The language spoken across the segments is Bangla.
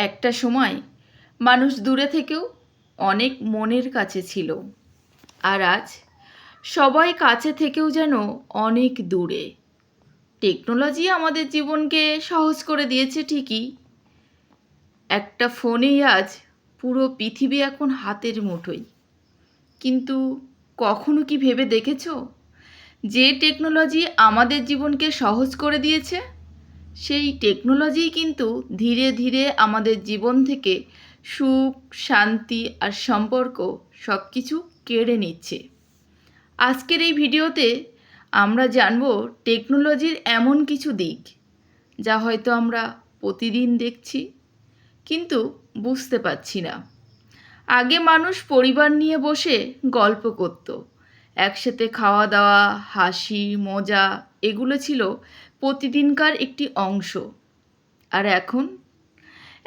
একটা সময় মানুষ দূরে থেকেও অনেক মনের কাছে ছিল, আর আজ সবাই কাছে থেকেও যেন অনেক দূরে। টেকনোলজি আমাদের জীবনকে সহজ করে দিয়েছে ঠিকই, একটা ফোনেই আজ পুরো পৃথিবী এখন হাতের মুঠোয়। কিন্তু কখনো কি ভেবে দেখেছো, যে টেকনোলজি আমাদের জীবনকে সহজ করে দিয়েছে, সেই টেকনোলজিই কিন্তু ধীরে ধীরে আমাদের জীবন থেকে সুখ, শান্তি আর সম্পর্ক সব কিছু কেড়ে নিচ্ছে। আজকের এই ভিডিওতে আমরা জানব টেকনোলজির এমন কিছু দিক যা হয়তো আমরা প্রতিদিন দেখছি কিন্তু বুঝতে পারছি না। আগে মানুষ পরিবার নিয়ে বসে গল্প করত, একসাথে খাওয়া দাওয়া, হাসি মজা এগুলো ছিল প্রতিদিনকার একটি অংশ। আর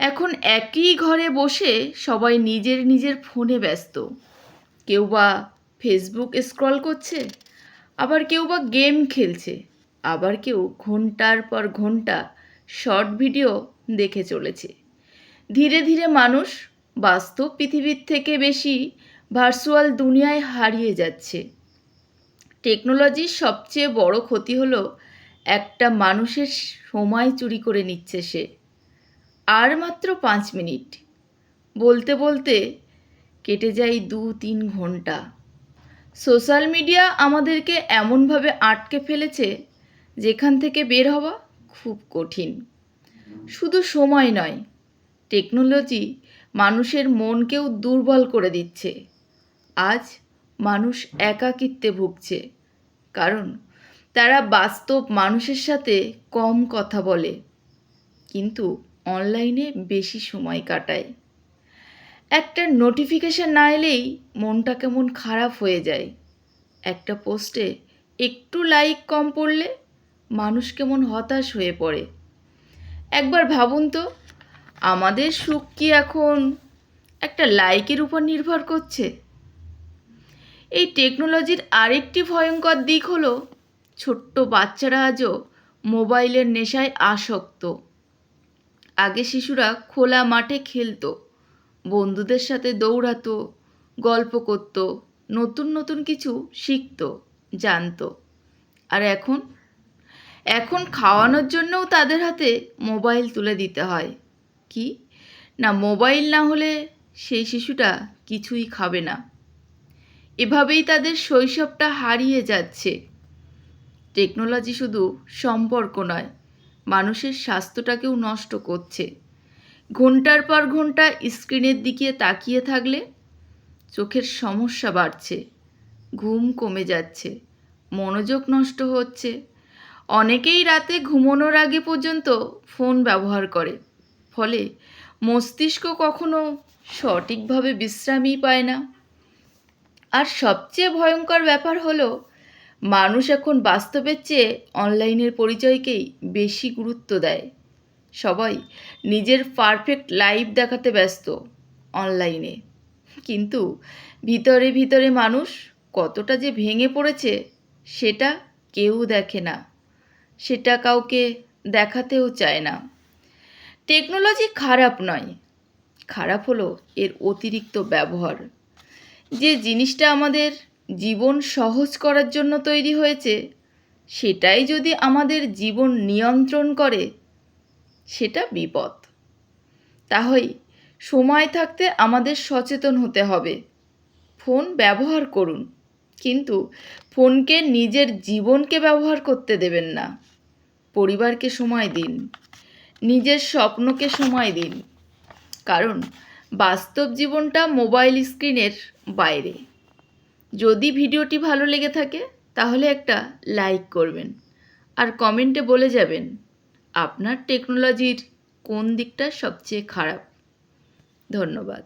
এখন একই ঘরে বসে সবাই নিজের নিজের ফোনে ব্যস্ত। কেউ বা ফেসবুক স্ক্রল করছে, আবার কেউ বা গেম খেলছে, আবার কেউ ঘন্টার পর ঘন্টা শর্ট ভিডিও দেখে চলেছে। ধীরে ধীরে মানুষ বাস্তব পৃথিবীর থেকে বেশি ভার্চুয়াল দুনিয়ায় হারিয়ে যাচ্ছে। টেকনোলজির সবচেয়ে বড় ক্ষতি হলো একটা মানুষের সময় চুরি করে নিচ্ছে সে। আর মাত্র 5 মিনিট বলতে বলতে কেটে যায় 2-3 ঘন্টা। সোশ্যাল মিডিয়া আমাদেরকে এমনভাবে আটকে ফেলেছে যেখান থেকে বের হওয়া খুব কঠিন। শুধু সময় নয়, টেকনোলজি মানুষের মনকেও দুর্বল করে দিচ্ছে। আজ মানুষ একাকিত্বে ভুগছে, কারণ তারা বাস্তব মানুষের সাথে কম কথা বলে কিন্তু অনলাইনে বেশি সময় কাটায়। একটা নোটিফিকেশান না এলেই মনটা কেমন খারাপ হয়ে যায়। একটা পোস্টে একটু লাইক কম পড়লে মানুষ কেমন হতাশ হয়ে পড়ে। একবার ভাবুন তো, আমাদের সুখ কি এখন একটা লাইকের উপর নির্ভর করছে? এই টেকনোলজির আরেকটি ভয়ঙ্কর দিক হলো ছোট্ট বাচ্চারা আজও মোবাইলের নেশায় আসক্ত। আগে শিশুরা খোলা মাঠে খেলতো, বন্ধুদের সাথে দৌড়াতো, গল্প করতো, নতুন নতুন কিছু শিখতো, জানতো। আর এখন খাওয়ানোর জন্যও তাদের হাতে মোবাইল তুলে দিতে হয়। কি না, মোবাইল না হলে সেই শিশুটা কিছুই খাবে না। এভাবেই তাদের শৈশবটা হারিয়ে যাচ্ছে। টেকনোলজি শুধু সম্পর্ক নয়, মানুষের স্বাস্থ্যটাকেও নষ্ট করছে। ঘন্টার পর ঘন্টা স্ক্রিনের দিকে তাকিয়ে থাকলে চোখের সমস্যা বাড়ছে, ঘুম কমে যাচ্ছে, মনোযোগ নষ্ট হচ্ছে। অনেকেই রাতে ঘুমানোর আগে পর্যন্ত ফোন ব্যবহার করে, ফলে মস্তিষ্ক কখনো সঠিকভাবে বিশ্রামই পায় না। আর সবচেয়ে ভয়ঙ্কর ব্যাপার হলো, মানুষ এখন বাস্তবের চেয়ে অনলাইনের পরিচয়কেই বেশি গুরুত্ব দেয়। সবাই নিজের পারফেক্ট লাইফ দেখাতে ব্যস্ত অনলাইনে, কিন্তু ভিতরে ভিতরে মানুষ কতটা যে ভেঙে পড়েছে সেটা কেউ দেখে না, সেটা কাউকে দেখাতেও চায় না। টেকনোলজি খারাপ নয়, খারাপ হলো এর অতিরিক্ত ব্যবহার। যে জিনিসটা আমাদের জীবন সহজ করার জন্য তৈরি হয়েছে, সেটাই যদি আমাদের জীবন নিয়ন্ত্রণ করে, সেটা বিপদ। তাহলে সময় থাকতে আমাদের সচেতন হতে হবে। ফোন ব্যবহার করুন, কিন্তু ফোনকে নিজের জীবনকে ব্যবহার করতে দেবেন না। পরিবারকে সময় দিন, নিজের স্বপ্নকে সময় দিন, কারণ বাস্তব জীবনটা মোবাইল স্ক্রিনের বাইরে। যদি ভিডিওটি ভালো লেগে থাকে তাহলে একটা লাইক করবেন, আর কমেন্টে বলে যাবেন আপনার টেকনোলজির কোন দিকটা সবচেয়ে খারাপ। ধন্যবাদ।